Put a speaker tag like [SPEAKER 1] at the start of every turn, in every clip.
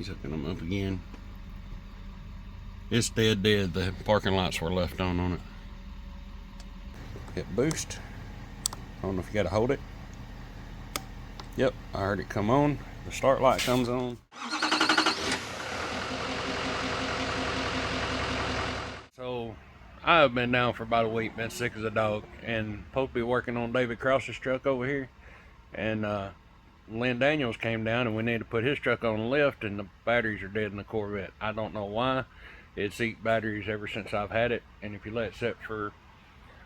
[SPEAKER 1] He's hooking them up again. It's dead. The parking lights were left on it. Hit boost. I don't know if you gotta hold it. Yep, I heard it come on. The start light comes on. So I've been down for about a week, been sick as a dog, and supposed to be working on David Cross's truck over here. And Lynn Daniels came down and we need to put his truck on the lift, and the batteries are dead in the Corvette. I don't know why. It's eaten batteries ever since I've had it, and if you let it sit for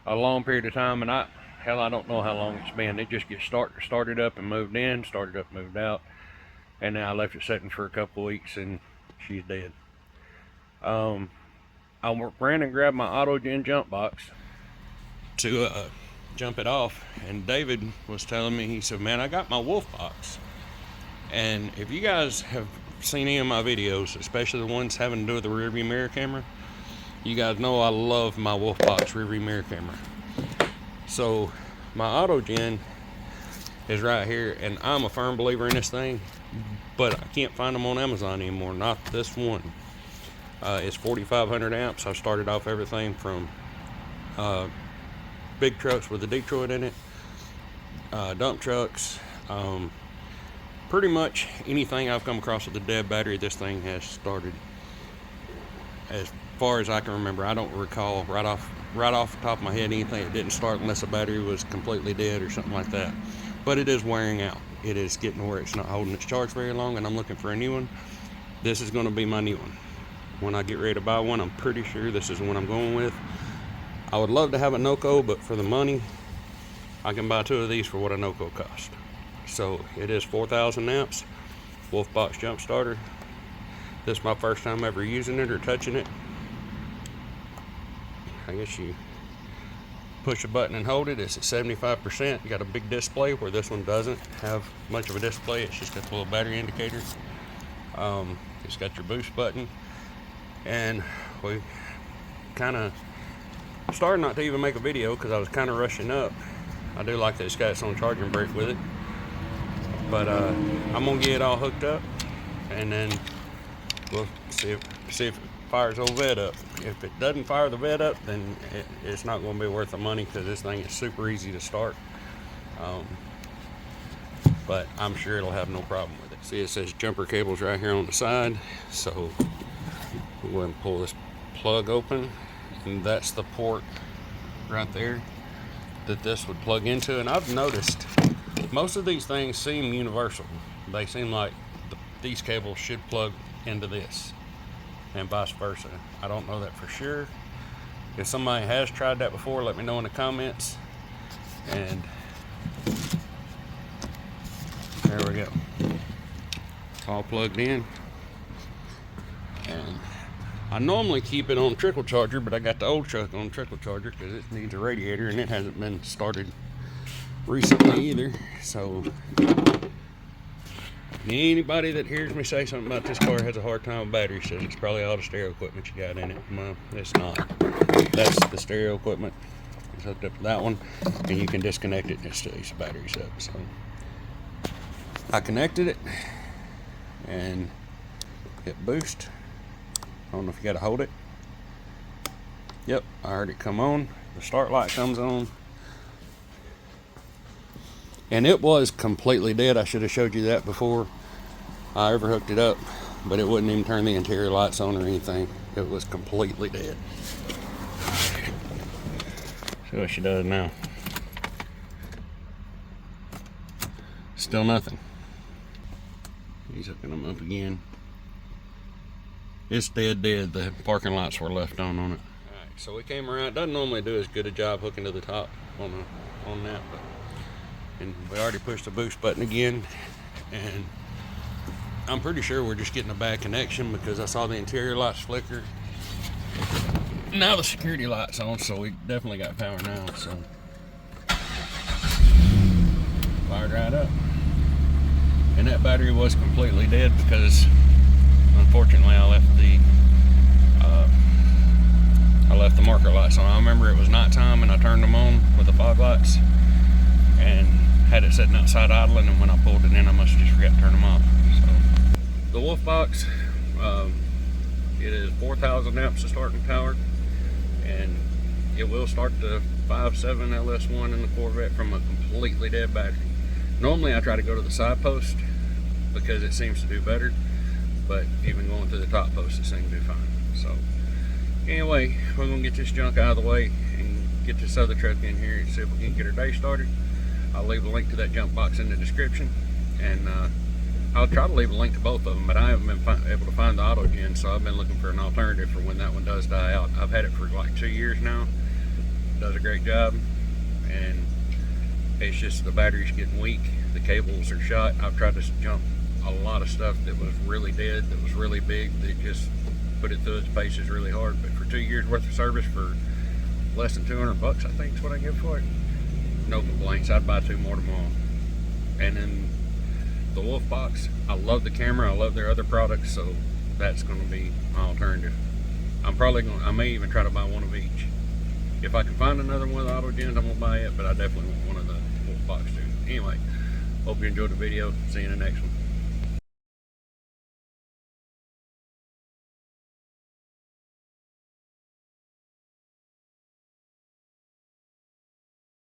[SPEAKER 1] a long period of time, and I don't know how long it's been, it just gets started up and moved in, started up, moved out, and then I left it sitting for a couple of weeks and she's dead. I ran and grabbed my AutoGen jump box to jump it off, and David was telling me, he said, man, I got my Wolfbox, and if you guys have seen any of my videos, especially the ones having to do with the rearview mirror camera, you guys know I love my Wolfbox rearview mirror camera. So my AutoGen is right here, and I'm a firm believer in this thing, but I can't find them on Amazon anymore, not this one. It's 4,500 amps. I started off everything from big trucks with a Detroit in it, dump trucks, pretty much anything I've come across with a dead battery, this thing has started. As far as I can remember, I don't recall right off the top of my head anything that didn't start unless the battery was completely dead or something like that. But it is wearing out. It is getting to where it's not holding its charge very long, and I'm looking for a new one. This is going to be my new one. When I get ready to buy one, I'm pretty sure this is the one I'm going with. I would love to have a NOCO, but for the money, I can buy 2 of these for what a NOCO cost. So it is 4,000 amps, Wolfbox Jumpstarter. This is my first time ever using it or touching it. I guess you push a button and hold it. It's at 75%. You got a big display where this one doesn't have much of a display. It's just got the little battery indicator. It's got your boost button. And we kind of started not to even make a video because I was kind of rushing up. I do like that it's got its own charging brick with it. But I'm going to get it all hooked up, and then we'll see if it fires old vet up. If it doesn't fire the vet up, then it's not going to be worth the money, because this thing is super easy to start. But I'm sure it'll have no problem with it. See, it says jumper cables right here on the side. So we'll go ahead and pull this plug open, and that's the port right there that this would plug into. And I've noticed most of these things seem universal. They seem like these cables should plug into this, and vice versa. I don't know that for sure. If somebody has tried that before, let me know in the comments. And there we go. It's all plugged in. And I normally keep it on trickle charger, but I got the old truck on trickle charger because it needs a radiator, and it hasn't been started recently either. So anybody that hears me say something about this car has a hard time with battery says it's probably all the stereo equipment you got in it. Well, it's not. That's the stereo equipment. It's hooked up to that one, and you can disconnect it and it stays the batteries up. So I connected it and hit boost. I don't know if you gotta hold it. Yep, I heard it come on. The start light comes on. And it was completely dead. I should have showed you that before I ever hooked it up, but it wouldn't even turn the interior lights on or anything. It was completely dead. See what she does now. Still nothing. He's hooking them up again. It's dead. The parking lights were left on it. Alright, so we came around. It doesn't normally do as good a job hooking to the top on that, but and we already pushed the boost button again, and I'm pretty sure we're just getting a bad connection because I saw the interior lights flicker. Now the security light's on, so we definitely got power now. So fired right up, and that battery was completely dead because unfortunately I left the marker lights on. I remember it was nighttime and I turned them on with the fog lights and had it sitting outside idling, and when I pulled it in I must have just forgot to turn them off. So the Wolfbox. It is 4,000 amps of starting power, and it will start the 5.7 LS1 in the Corvette from a completely dead battery. Normally I try to go to the side post because it seems to do better, but even going to the top post it seems to do fine. So anyway, we're gonna get this junk out of the way and get this other truck in here and see if we can get our day started. I'll leave a link to that jump box in the description, and I'll try to leave a link to both of them, but I haven't been able to find the auto gen, so I've been looking for an alternative for when that one does die out. I've had it for like 2 years now. It does a great job, and it's just the battery's getting weak, the cables are shot. I've tried to jump a lot of stuff that was really dead, that was really big, that just put it through its paces really hard. But for 2 years worth of service for less than 200 bucks, I think is what I give for it. No complaints. I'd buy 2 more tomorrow. And then the Wolfbox, I love the camera, I love their other products, so that's going to be my alternative. I may even try to buy one of each. If I can find another one of the auto gens, I'm going to buy it, but I definitely want one of the Wolfbox too. Anyway, hope you enjoyed the video. See you in the next one.